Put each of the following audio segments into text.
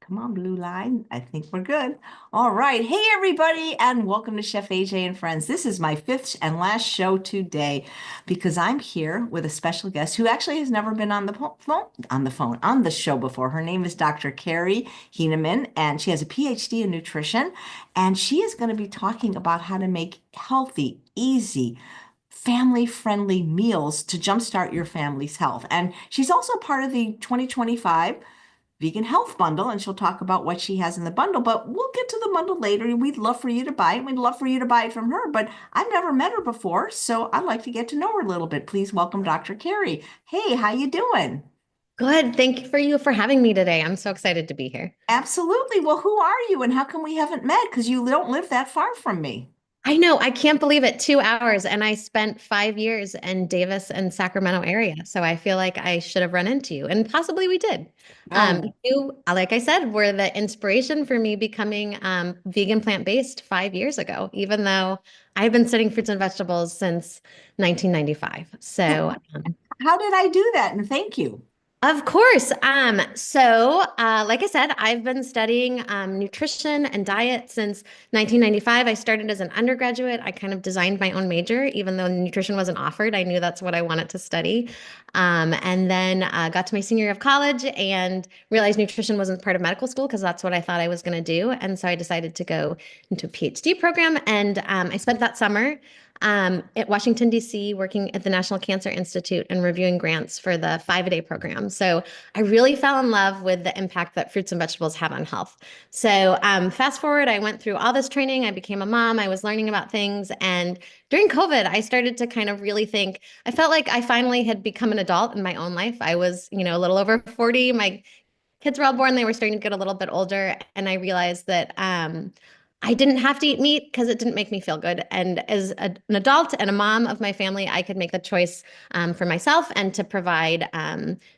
Come on, blue line. I think we're good. All right. Hey, everybody, and welcome to Chef AJ and Friends. This is my fifth and last show today because I'm here with a special guest who actually has never been on the on the show before. Her name is Dr. Karrie Heneman, and she has a PhD in nutrition, and she is going to be talking about how to make healthy, easy, family-friendly meals to jumpstart your family's health. And she's also part of the 2025 Vegan Health Bundle, and she'll talk about what she has in the bundle. But we'll get to the bundle later. We'd love for you to buy it. We'd love for you to buy it from her. But I've never met her before, so I'd like to get to know her a little bit. Please welcome Dr. Karrie. Hey, how you doing? Good. Thank you for having me today. I'm so excited to be here. Absolutely. Well, who are you, and how come we haven't met? Because you don't live that far from me. I know, I can't believe it. 2 hours, and I spent 5 years in Davis and Sacramento area. So I feel like I should have run into you, and possibly we did. Oh, You, like I said, were the inspiration for me becoming vegan plant-based 5 years ago, even though I've been studying fruits and vegetables since 1995. So how did I do that? And thank you. of course. Like I said, I've been studying nutrition and diet since 1995. I started as an undergraduate. I kind of designed my own major, even though nutrition wasn't offered. I knew that's what I wanted to study. And then got to my senior year of college and realized nutrition wasn't part of medical school because that's what I thought I was going to do. And so I decided to go into a PhD program. And I spent that summer at Washington, D.C., working at the National Cancer Institute and reviewing grants for the 5-a-day program. So I really fell in love with the impact that fruits and vegetables have on health. So fast forward, I went through all this training. I became a mom. I was learning about things. And during COVID, I started to kind of really think, I felt like I finally had become an adult in my own life. I was, a little over 40. My kids were all born. They were starting to get a little bit older. And I realized that I didn't have to eat meat because it didn't make me feel good. And as an adult and a mom of my family, I could make the choice for myself and to provide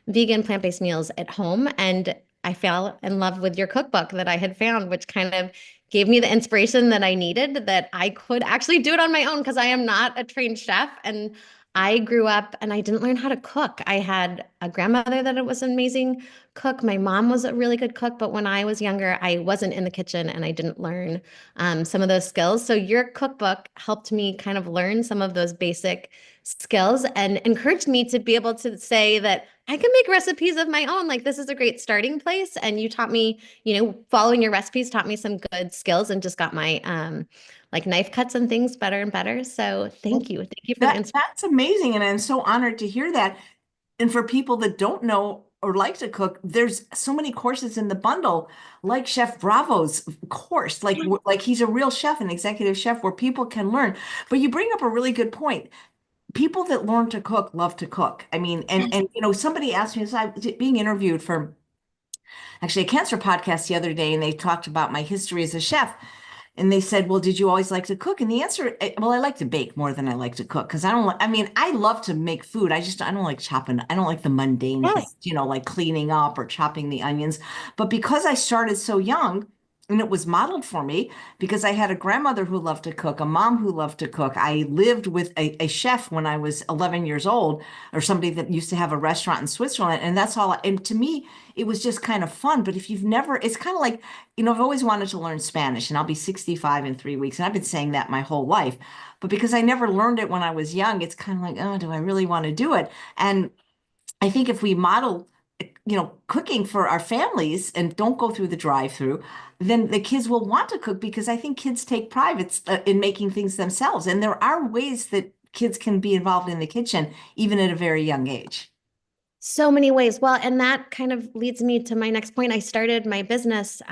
vegan plant-based meals at home. And I fell in love with your cookbook that I had found, which kind of gave me the inspiration that I needed, that I could actually do it on my own because I am not a trained chef. And I grew up and I didn't learn how to cook. I had a grandmother that was an amazing cook. My mom was a really good cook, but when I was younger, I wasn't in the kitchen and I didn't learn some of those skills. So your cookbook helped me kind of learn some of those basic skills and encouraged me to be able to say that I can make recipes of my own. Like this is a great starting place. And you taught me, following your recipes taught me some good skills and just got my like knife cuts and things better and better. So thank you. Thank you for the inspiration. That's amazing, and I'm so honored to hear that. And for people that don't know or like to cook, there's so many courses in the bundle, like Chef Bravo's course, like he's a real chef, an executive chef, where people can learn. But you bring up a really good point. People that learn to cook love to cook. I mean, and somebody asked me, as I was being interviewed for actually a cancer podcast the other day, and they talked about my history as a chef. And they said, well, did you always like to cook? And the answer, well, I like to bake more than I like to cook because I don't, I mean, I love to make food. I don't like chopping. I don't like the mundane things, Yes. like cleaning up or chopping the onions. But because I started so young, and it was modeled for me because I had a grandmother who loved to cook, a mom who loved to cook. I lived with a chef when I was 11 years old, or somebody that used to have a restaurant in Switzerland. And that's all. And to me, it was just kind of fun. But if you've never, it's kind of like, I've always wanted to learn Spanish, and I'll be 65 in 3 weeks. And I've been saying that my whole life. But because I never learned it when I was young, it's kind of like, oh, do I really want to do it? And I think if we model, cooking for our families and don't go through the drive-through, then the kids will want to cook because I think kids take pride in making things themselves. And there are ways that kids can be involved in the kitchen, even at a very young age. So many ways. Well, and that kind of leads me to my next point. I started my business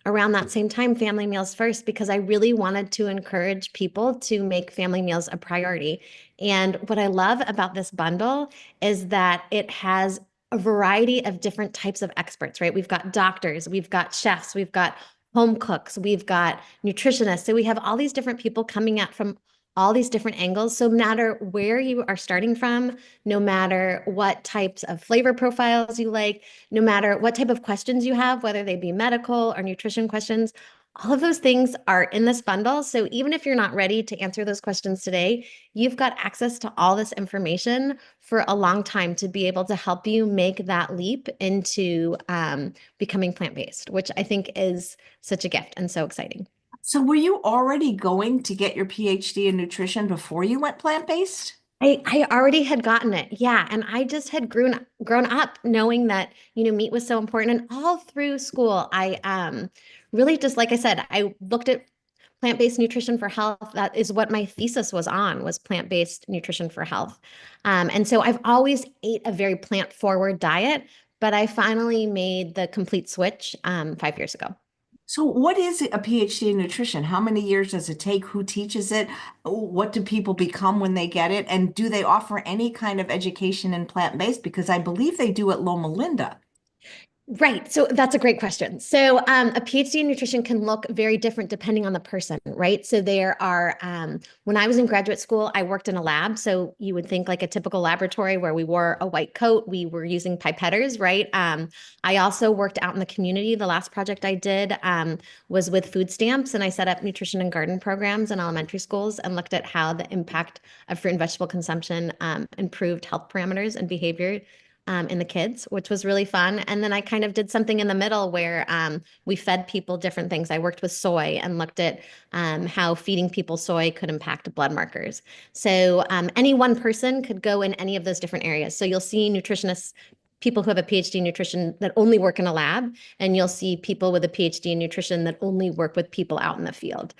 around that same time, Family Meals First, because I really wanted to encourage people to make family meals a priority. And what I love about this bundle is that it has a variety of different types of experts, right? We've got doctors, we've got chefs, we've got home cooks, we've got nutritionists. So we have all these different people coming at from all these different angles. So no matter where you are starting from, no matter what types of flavor profiles you like, no matter what type of questions you have, whether they be medical or nutrition questions, All of those things are in this bundle. So even if you're not ready to answer those questions today, you've got access to all this information for a long time to be able to help you make that leap into becoming plant-based, which I think is such a gift and so exciting. So were you already going to get your PhD in nutrition before you went plant-based? I already had gotten it. Yeah. And I just had grown up knowing that, meat was so important. And all through school, I really just, like I said, I looked at plant-based nutrition for health. That is what my thesis was plant-based nutrition for health. And so I've always ate a very plant-forward diet, but I finally made the complete switch 5 years ago. So what is a PhD in nutrition? How many years does it take? Who teaches it? What do people become when they get it? And do they offer any kind of education in plant-based? Because I believe they do at Loma Linda. Right. So that's a great question. So a PhD in nutrition can look very different depending on the person, right? So there are, when I was in graduate school, I worked in a lab. So you would think like a typical laboratory where we wore a white coat, we were using pipetters, right? I also worked out in the community. The last project I did was with food stamps, and I set up nutrition and garden programs in elementary schools and looked at how the impact of fruit and vegetable consumption improved health parameters and behavior in the kids, which was really fun. And then I kind of did something in the middle where we fed people different things. I worked with soy and looked at how feeding people soy could impact blood markers. So any one person could go in any of those different areas. So you'll see nutritionists, people who have a PhD in nutrition that only work in a lab, and you'll see people with a PhD in nutrition that only work with people out in the field.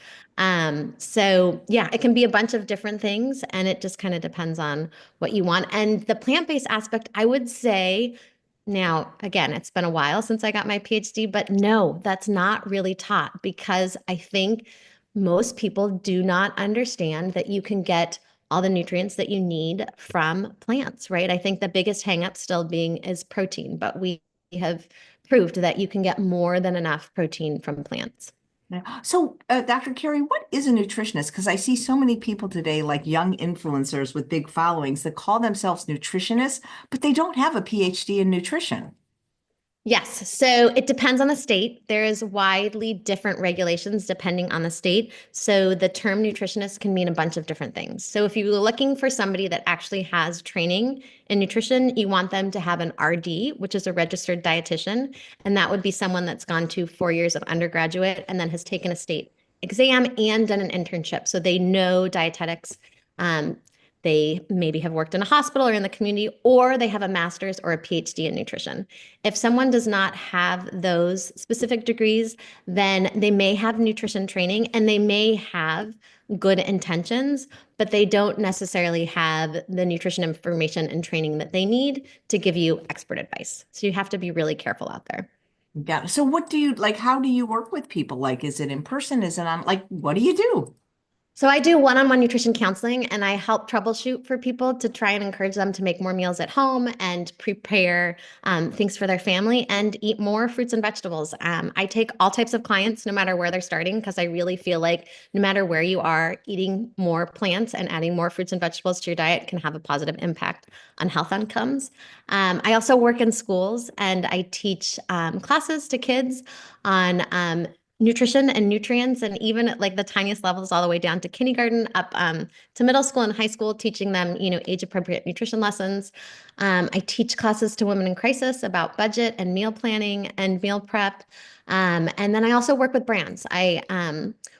So yeah, it can be a bunch of different things, and it just kind of depends on what you want. And the plant-based aspect, I would say, now, again, it's been a while since I got my PhD, but no, that's not really taught because I think most people do not understand that you can get all the nutrients that you need from plants, right? I think the biggest hangup still being is protein, but we have proved that you can get more than enough protein from plants. Yeah. So, Dr. Karrie, what is a nutritionist? Because I see so many people today, like young influencers with big followings, that call themselves nutritionists, but they don't have a PhD in nutrition. Yes, so it depends on the state. There is widely different regulations depending on the state. So the term nutritionist can mean a bunch of different things. So if you're looking for somebody that actually has training in nutrition, you want them to have an RD, which is a registered dietitian, and that would be someone that's gone to 4 years of undergraduate and then has taken a state exam and done an internship. So they know dietetics. Um, they maybe have worked in a hospital or in the community, or they have a master's or a PhD in nutrition. If someone does not have those specific degrees, then they may have nutrition training and they may have good intentions, but they don't necessarily have the nutrition information and training that they need to give you expert advice. So you have to be really careful out there. Yeah. So, what do you like? How do you work with people? Like, is it in person? Is it on, like, what do you do? So I do one-on-one nutrition counseling, and I help troubleshoot for people to try and encourage them to make more meals at home and prepare things for their family and eat more fruits and vegetables. I take all types of clients, no matter where they're starting, because I really feel like no matter where you are, eating more plants and adding more fruits and vegetables to your diet can have a positive impact on health outcomes. I also work in schools, and I teach classes to kids on nutrition and nutrients, and even at like the tiniest levels all the way down to kindergarten up to middle school and high school, teaching them, age appropriate nutrition lessons. I teach classes to women in crisis about budget and meal planning and meal prep. And then I also work with brands. I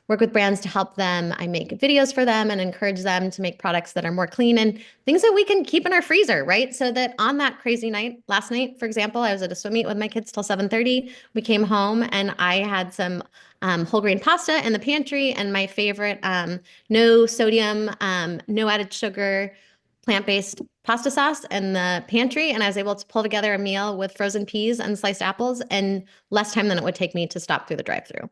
work with brands to help them. I make videos for them and encourage them to make products that are more clean and things that we can keep in our freezer, right? So that on that crazy night, last night, for example, I was at a swim meet with my kids till 7:30. We came home and I had some whole grain pasta in the pantry and my favorite no sodium, no added sugar, plant-based pasta sauce in the pantry. And I was able to pull together a meal with frozen peas and sliced apples in less time than it would take me to stop through the drive-through.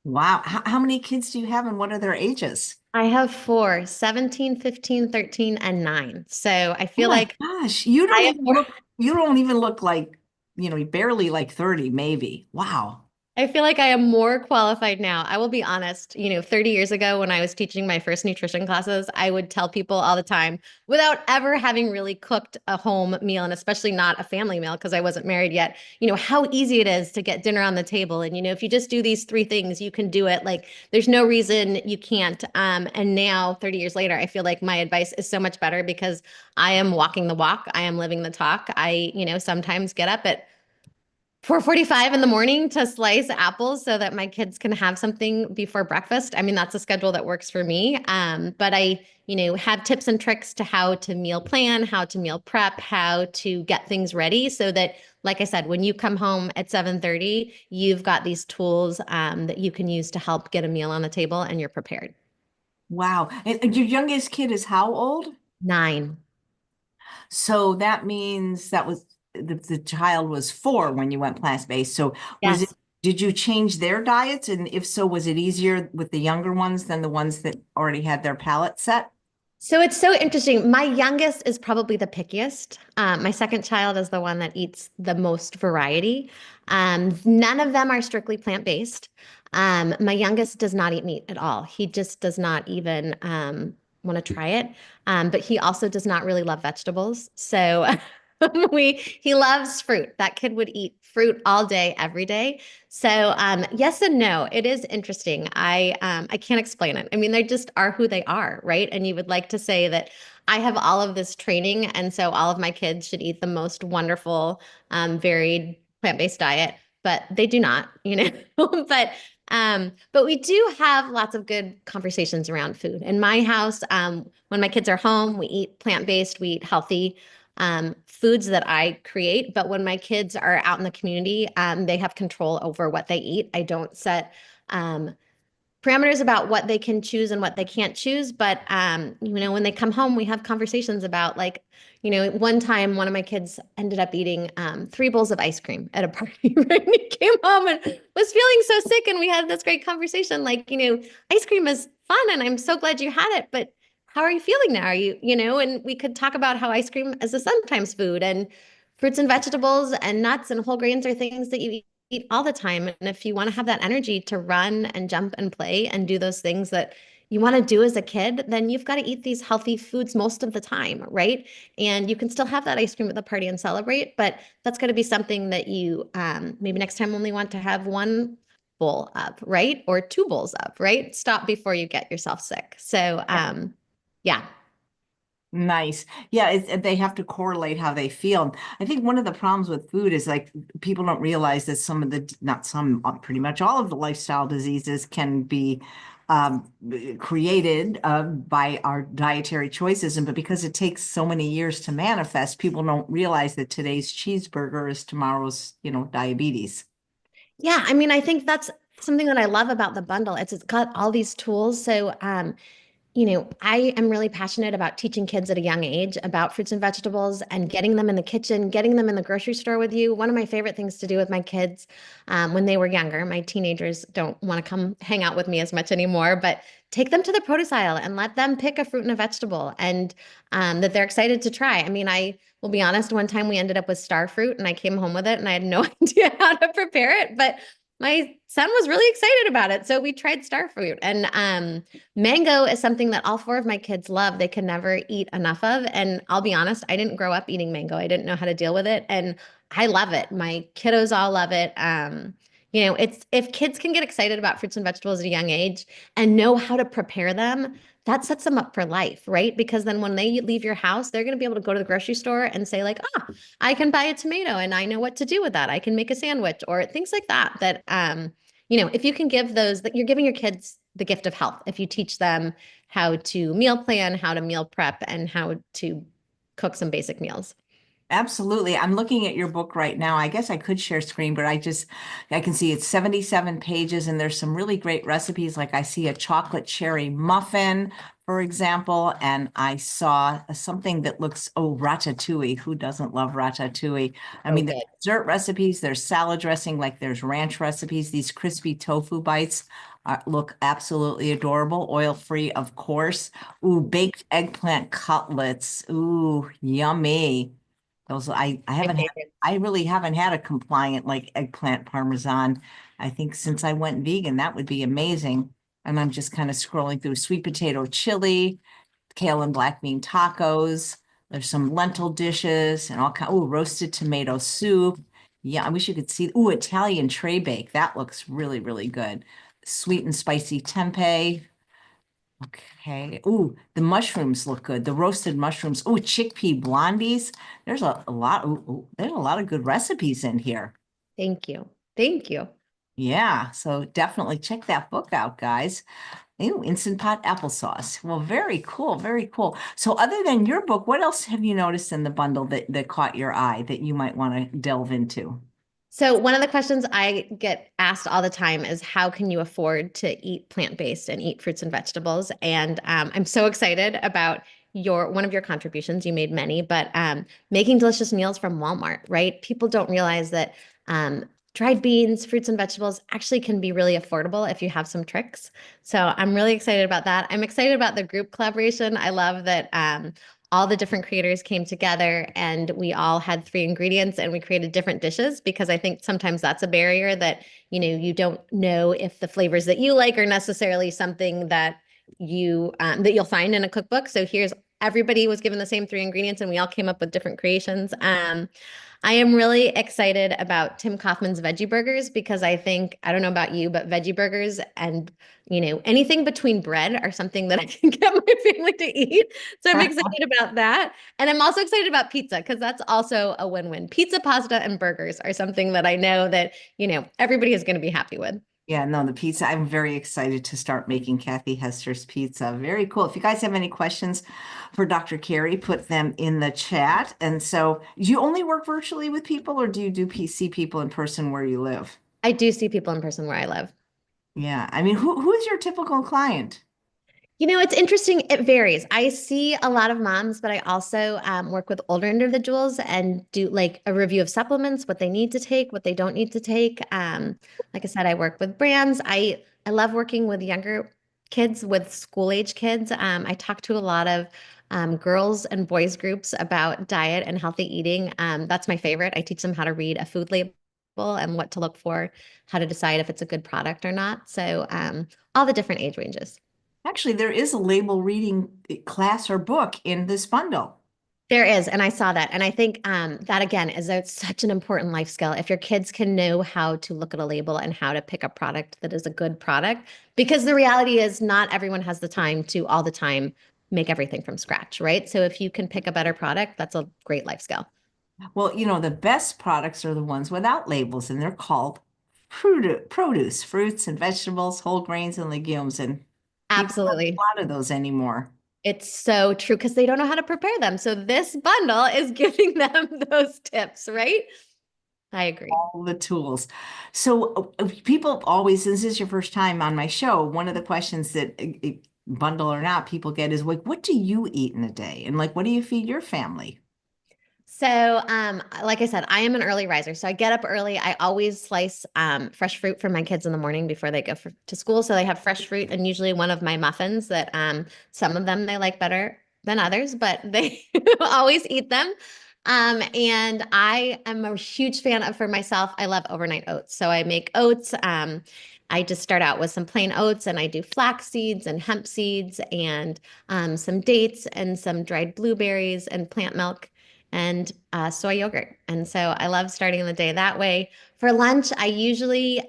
Wow. How many kids do you have and what are their ages? I have four, 17, 15, 13, and 9. So I Oh feel my like gosh. I have more. You don't even look like, barely like 30, maybe. Wow. I feel like I am more qualified now. I will be honest, 30 years ago when I was teaching my first nutrition classes, I would tell people all the time without ever having really cooked a home meal and especially not a family meal because I wasn't married yet, how easy it is to get dinner on the table. And, if you just do these three things, you can do it. Like there's no reason you can't. And now 30 years later, I feel like my advice is so much better because I am walking the walk. I am living the talk. I, sometimes get up at 4:45 in the morning to slice apples so that my kids can have something before breakfast. I mean, that's a schedule that works for me. But I, have tips and tricks to how to meal plan, how to meal prep, how to get things ready so that, like I said, when you come home at 7:30, you've got these tools that you can use to help get a meal on the table and you're prepared. Wow. And your youngest kid is how old? 9. So that means that was the child was 4 when you went plant-based. So was it, Yes. did you change their diets? And if so, was it easier with the younger ones than the ones that already had their palate set? So it's so interesting. My youngest is probably the pickiest. My second child is the one that eats the most variety. None of them are strictly plant-based. My youngest does not eat meat at all. He just does not even want to try it. But he also does not really love vegetables. So he loves fruit. That kid would eat fruit all day, every day. So yes and no, it is interesting. I can't explain it. I mean, they just are who they are, right? And you would like to say that I have all of this training, and so all of my kids should eat the most wonderful, varied plant-based diet, but they do not, but we do have lots of good conversations around food. In my house, when my kids are home, we eat plant-based, we eat healthy foods that I create. But when my kids are out in the community, they have control over what they eat. I don't set parameters about what they can choose and what they can't choose. But when they come home, we have conversations about like, one time one of my kids ended up eating 3 bowls of ice cream at a party, right? And he came home and was feeling so sick, and we had this great conversation, like, ice cream is fun, and I'm so glad you had it, but how are you feeling now? Are you, and we could talk about how ice cream is a sometimes food, and fruits and vegetables and nuts and whole grains are things that you eat all the time. And if you want to have that energy to run and jump and play and do those things that you want to do as a kid, then you've got to eat these healthy foods most of the time, right? And you can still have that ice cream at the party and celebrate, but that's going to be something that you maybe next time only want to have 1 bowl of, right? Or 2 bowls of, right? Stop before you get yourself sick. So, yeah. Nice. Yeah, they have to correlate how they feel. I think one of the problems with food is like people don't realize that some of the, not some, pretty much all of the lifestyle diseases can be created by our dietary choices. And but because it takes so many years to manifest, people don't realize that today's cheeseburger is tomorrow's, diabetes. Yeah, I mean, I think that's something that I love about the bundle. It's got all these tools. So, I am really passionate about teaching kids at a young age about fruits and vegetables and getting them in the kitchen, getting them in the grocery store with you. One of my favorite things to do with my kids when they were younger, my teenagers don't want to come hang out with me as much anymore, but take them to the produce aisle and let them pick a fruit and a vegetable and that they're excited to try. I mean, I will be honest, one time we ended up with star fruit and I came home with it and I had no idea how to prepare it, but my son was really excited about it. So we tried star fruit, and mango is something that all 4 of my kids love. They can never eat enough of. And I'll be honest, I didn't grow up eating mango. I didn't know how to deal with it. And I love it. My kiddos all love it. It's if kids can get excited about fruits and vegetables at a young age and know how to prepare them, that sets them up for life, right? Because then when they leave your house, they're going to be able to go to the grocery store and say, like, I can buy a tomato and I know what to do with that. I can make a sandwich or things like that. If you can give those, that you're giving your kids the gift of health. If you teach them how to meal plan, how to meal prep, and how to cook some basic meals. Absolutely. I'm looking at your book right now. I guess I could share screen, but I can see it's 77 pages and there's some really great recipes. Like I see a chocolate cherry muffin, for example, and I saw something that looks, oh, ratatouille. Who doesn't love ratatouille? I So mean, there's good. dessert recipes, there's salad dressing, like there's ranch recipes. These crispy tofu bites look absolutely adorable. Oil-free, of course. Ooh, baked eggplant cutlets. Ooh, yummy. Those I My haven't had, favorite. I really haven't had a compliant like eggplant parmesan. I think since I went vegan, that would be amazing. And I'm just kind of scrolling through sweet potato chili, kale and black bean tacos. There's some lentil dishes and all kind. Oh, roasted tomato soup. Yeah, I wish you could see. Oh, Italian tray bake. That looks really, really good. Sweet and spicy tempeh. Okay. Ooh, the mushrooms look good. The roasted mushrooms. Ooh, chickpea blondies. There's a lot. There's a lot of good recipes in here. Thank you. Thank you. Yeah, so definitely check that book out, guys. Ooh, Instant Pot applesauce. Well, very cool, very cool. So other than your book, what else have you noticed in the bundle that caught your eye that you might want to delve into? So one of the questions I get asked all the time is how can you afford to eat plant-based and eat fruits and vegetables? And I'm so excited about your one of your contributions. You made many, but making delicious meals from Walmart, right? People don't realize that dried beans, fruits and vegetables actually can be really affordable if you have some tricks. So I'm really excited about that. I'm excited about the group collaboration. I love that all the different creators came together and we all had three ingredients and we created different dishes because I think sometimes that's a barrier that, you don't know if the flavors that you like are necessarily something that you'll find in a cookbook. So here's everybody was given the same three ingredients and we all came up with different creations. I am really excited about Tim Kaufman's veggie burgers because I don't know about you, but veggie burgers and anything between bread are something that I can get my family to eat. So I'm excited about that. And I'm also excited about pizza because that's also a win-win. Pizza, pasta, and burgers are something that I know that, everybody is going to be happy with. Yeah, no, the pizza. I'm very excited to start making Kathy Hester's pizza. Very cool. If you guys have any questions for Dr. Karrie, put them in the chat. And so, do you only work virtually with people or do you do see people in person where you live? I do see people in person where I live. Yeah, I mean, who is your typical client? It's interesting. It varies. I see a lot of moms, but I also work with older individuals and do like a review of supplements, what they need to take, what they don't need to take. Like I said, I work with brands. I love working with younger kids, with school age kids. I talk to a lot of girls and boys groups about diet and healthy eating. That's my favorite. I teach them how to read a food label and what to look for, how to decide if it's a good product or not. So all the different age ranges. Actually, there is a label reading class or book in this bundle. There is, and I saw that. And I think that again is such an important life skill. If your kids can know how to look at a label and how to pick a product that is a good product, because the reality is not everyone has the time to all the time make everything from scratch, right? So if you can pick a better product, that's a great life skill. Well, the best products are the ones without labels, and they're called produce, fruits and vegetables, whole grains and legumes. And people don't have Absolutely. a lot of those anymore. It's so true because they don't know how to prepare them. So this bundle is giving them those tips, right? I agree. All the tools. So people always, this is your first time on my show, one of the questions that bundle or not people get is like, what do you eat in a day? And like, what do you feed your family? So, like I said, I am an early riser. So I get up early. I always slice fresh fruit for my kids in the morning before they go to school. So they have fresh fruit and usually one of my muffins that some of them they like better than others, but they always eat them. And I am a huge fan of for myself. I love overnight oats. So I make oats. I just start out with some plain oats and I do flax seeds and hemp seeds and some dates and some dried blueberries and plant milk and soy yogurt. And so I love starting the day that way. For lunch, I usually,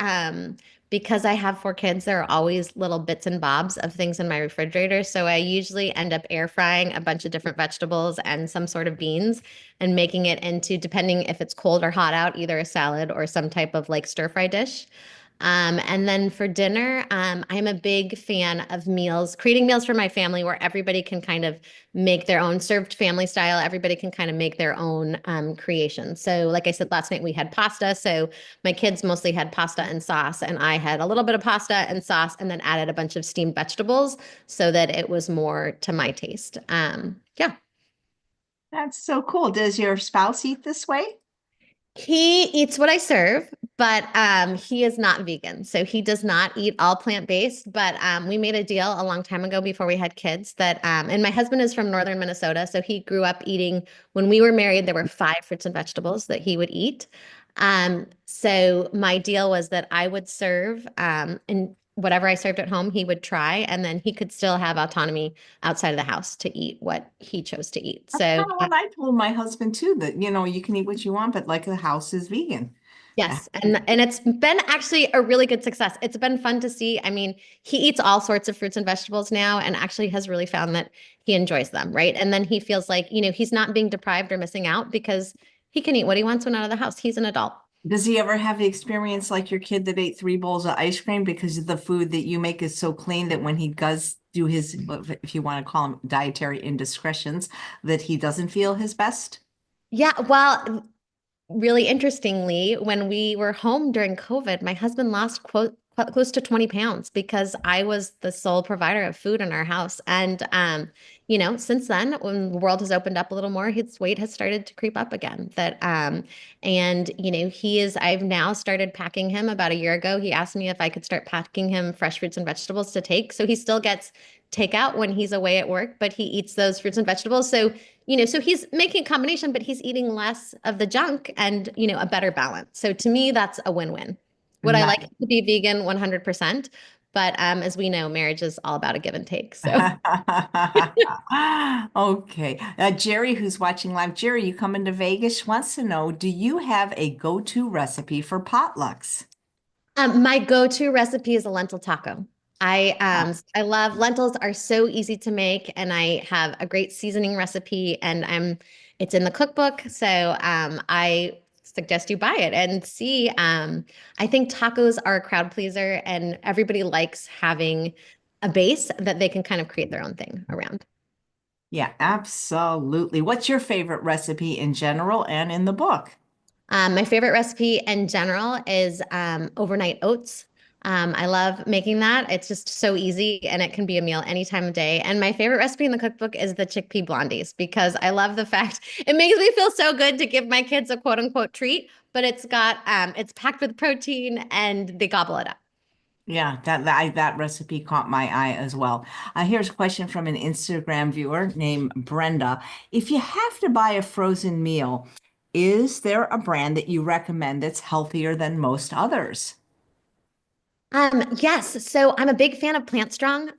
because I have four kids, there are always little bits and bobs of things in my refrigerator. So I usually end up air frying a bunch of different vegetables and some sort of beans and making it into, depending if it's cold or hot out, either a salad or some type of like stir fry dish. And then for dinner, I'm a big fan of meals, creating meals for my family where everybody can kind of make their own served family style. Everybody can kind of make their own creation. So like I said, last night we had pasta. So my kids mostly had pasta and sauce, and I had a little bit of pasta and sauce and then added a bunch of steamed vegetables so that it was more to my taste. Yeah. That's so cool. Does your spouse eat this way? He eats what I serve, but he is not vegan. So he does not eat all plant-based. But we made a deal a long time ago before we had kids that, and my husband is from northern Minnesota. So he grew up eating, when we were married, there were 5 fruits and vegetables that he would eat. So my deal was that I would serve, and whatever I served at home, he would try, and then he could still have autonomy outside of the house to eat what he chose to eat. That's So kind of what I told my husband too, that, you can eat what you want, but like the house is vegan. Uh, yes, and it's been actually a really good success. It's been fun to see. I mean, he eats all sorts of fruits and vegetables now and actually has really found that he enjoys them, right? And then he feels like, he's not being deprived or missing out because he can eat what he wants when out of the house. He's an adult. Does he ever have the experience like your kid that ate 3 bowls of ice cream because the food that you make is so clean that when he does do his, if you want to call them dietary indiscretions, that he doesn't feel his best? Yeah, well, really interestingly, when we were home during COVID, my husband lost close to 20 pounds because I was the sole provider of food in our house. And, since then, when the world has opened up a little more, his weight has started to creep up again. I've now started packing him about a year ago. He asked me if I could start packing him fresh fruits and vegetables to take. So he still gets takeout when he's away at work, but he eats those fruits and vegetables. So he's making a combination, but he's eating less of the junk and, a better balance. So to me, that's a win-win. Would I like Nice. it to be vegan 100%? But as we know, marriage is all about a give and take. So Okay. Jerry, who's watching live, Jerry, you coming to Vegas, wants to know, do you have a go-to recipe for potlucks? my go-to recipe is a lentil taco. I love lentils are so easy to make, and I have a great seasoning recipe, and it's in the cookbook. So I suggest you buy it and see. I think tacos are a crowd pleaser, and everybody likes having a base that they can kind of create their own thing around. Yeah, absolutely. What's your favorite recipe in general and in the book? My favorite recipe in general is overnight oats. I love making that. It's just so easy and it can be a meal any time of day. And my favorite recipe in the cookbook is the chickpea blondies because I love the fact it makes me feel so good to give my kids a quote unquote treat, but it's packed with protein and they gobble it up. Yeah, that recipe caught my eye as well. Here's a question from an Instagram viewer named Brenda. If you have to buy a frozen meal, is there a brand that you recommend that's healthier than most others? Yes. So I'm a big fan of Plant Strong.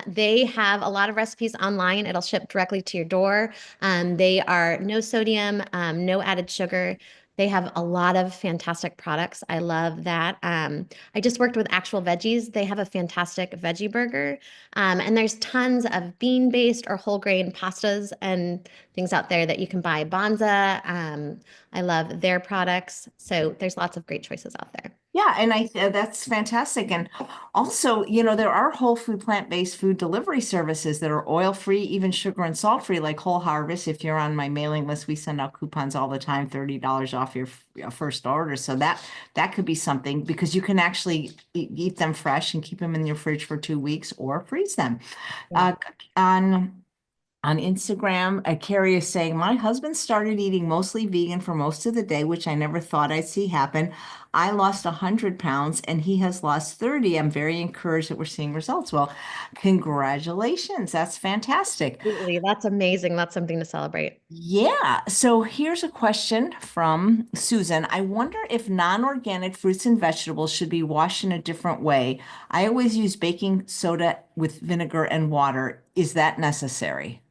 They have a lot of recipes online. It'll ship directly to your door. They are no sodium, no added sugar. They have a lot of fantastic products. I love that. I just worked with Actual Veggies. They have a fantastic veggie burger. And there's tons of bean-based or whole grain pastas and things out there that you can buy. Bonza. I love their products. So there's lots of great choices out there. Yeah, and that's fantastic. And also, there are whole food plant-based food delivery services that are oil-free, even sugar and salt-free, like Whole Harvest. If you're on my mailing list, we send out coupons all the time, $30 off your first order. So that could be something because you can actually eat them fresh and keep them in your fridge for 2 weeks or freeze them. Yeah. Uh, on On Instagram, Karrie is saying, my husband started eating mostly vegan for most of the day, which I never thought I'd see happen. I lost 100 pounds and he has lost 30. I'm very encouraged that we're seeing results. Well, congratulations. That's fantastic. Absolutely. That's amazing. That's something to celebrate. Yeah. So here's a question from Susan. I wonder if non-organic fruits and vegetables should be washed in a different way. I always use baking soda with vinegar and water. Is that necessary?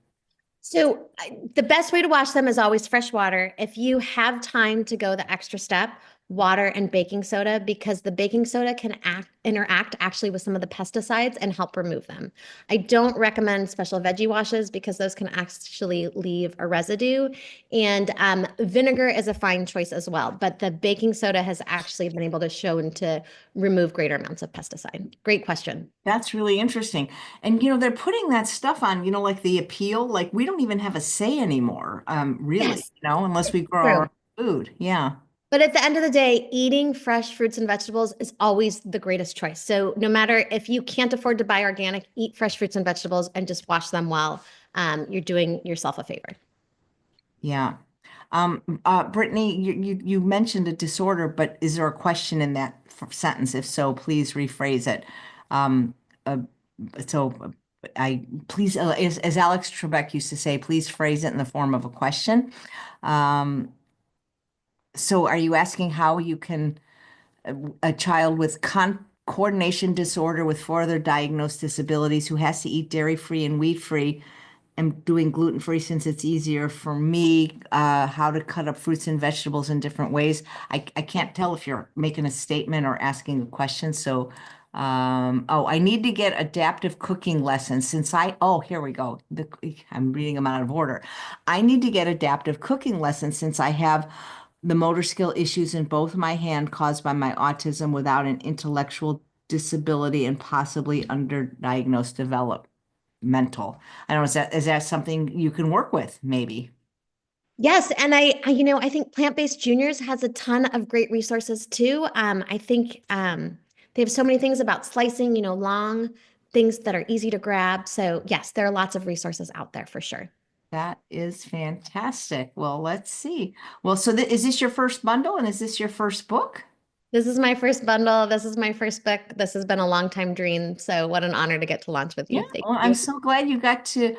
So the best way to wash them is always fresh water. If you have time to go the extra step, water and baking soda, because the baking soda can interact actually with some of the pesticides and help remove them. I don't recommend special veggie washes because those can actually leave a residue. And vinegar is a fine choice as well, but the baking soda has actually been able to shown to remove greater amounts of pesticide. Great question. That's really interesting. And they're putting that stuff on, like the appeal, like we don't even have a say anymore, really, Yes, unless we grow our true. own food. Yeah. But at the end of the day, eating fresh fruits and vegetables is always the greatest choice. So no matter if you can't afford to buy organic, eat fresh fruits and vegetables and just wash them well. You're doing yourself a favor. Yeah. Brittany, you mentioned a disorder, but is there a question in that sentence? If so, please rephrase it. Um, uh, so I please, as Alex Trebek used to say, please phrase it in the form of a question. Um, so are you asking how you can a child with coordination disorder with four other diagnosed disabilities who has to eat dairy-free and wheat-free and doing gluten-free since it's easier for me, how to cut up fruits and vegetables in different ways. I can't tell if you're making a statement or asking a question. So, oh, I need to get adaptive cooking lessons since oh, here we go. I'm reading them out of order. I need to get adaptive cooking lessons since I have the motor skill issues in both my hand caused by my autism without an intellectual disability and possibly underdiagnosed developmental. I don't know, is that something you can work with, maybe? Yes, and I think Plant-Based Juniors has a ton of great resources too. I think they have so many things about slicing, long things that are easy to grab. So yes, there are lots of resources out there for sure. That is fantastic. Well, let's see. Well, so is this your first bundle and is this your first book? This is my first bundle. This is my first book. This has been a long time dream. So what an honor to get to launch with Yeah, you. Thank well, I'm you. so glad you got to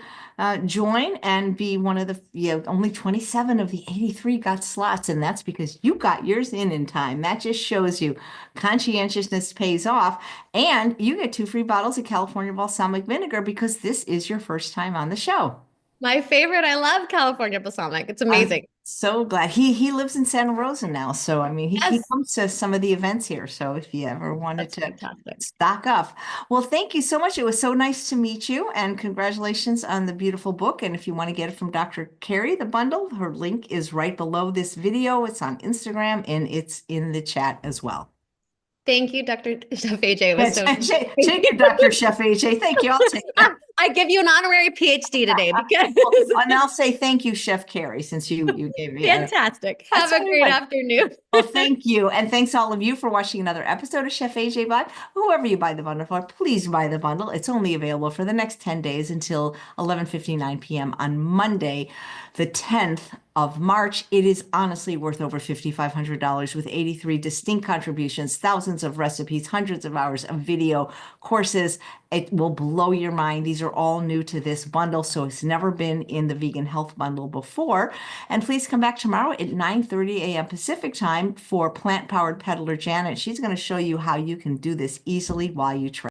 join and be one of the, only 27 of the 83 got slots, and that's because you got yours in time. That just shows you conscientiousness pays off, and you get 2 free bottles of California balsamic vinegar because this is your first time on the show. My favorite. I love California balsamic. It's I'm amazing. so glad. He lives in Santa Rosa now, so I mean he Yes, comes to some of the events here. So if you ever wanted that's to fantastic. stock up. Well, thank you so much. It was so nice to meet you, and congratulations on the beautiful book. And if you want to get it from Dr. Karrie, the bundle, her link is right below this video. It's on Instagram and it's in the chat as well. Thank you, Dr. Chef AJ. It was Yes, so shake your Dr. Chef AJ. Thank you. I'll take it. I give you an honorary PhD today because Well, and I'll say thank you, Chef Karrie, since you gave me a. fantastic. Have That's a all great right. afternoon. Well, thank you. And thanks all of you for watching another episode of Chef AJ Bud. Whoever you buy the bundle for, please buy the bundle. It's only available for the next 10 days until 11:59 p.m. on Monday, the 10th of March. It is honestly worth over $5,500 with 83 distinct contributions, thousands of recipes, hundreds of hours of video courses. It will blow your mind. These are all new to this bundle, so it's never been in the vegan health bundle before. And please come back tomorrow at 9:30 a.m. Pacific time for plant-powered peddler Janet. She's going to show you how you can do this easily while you train.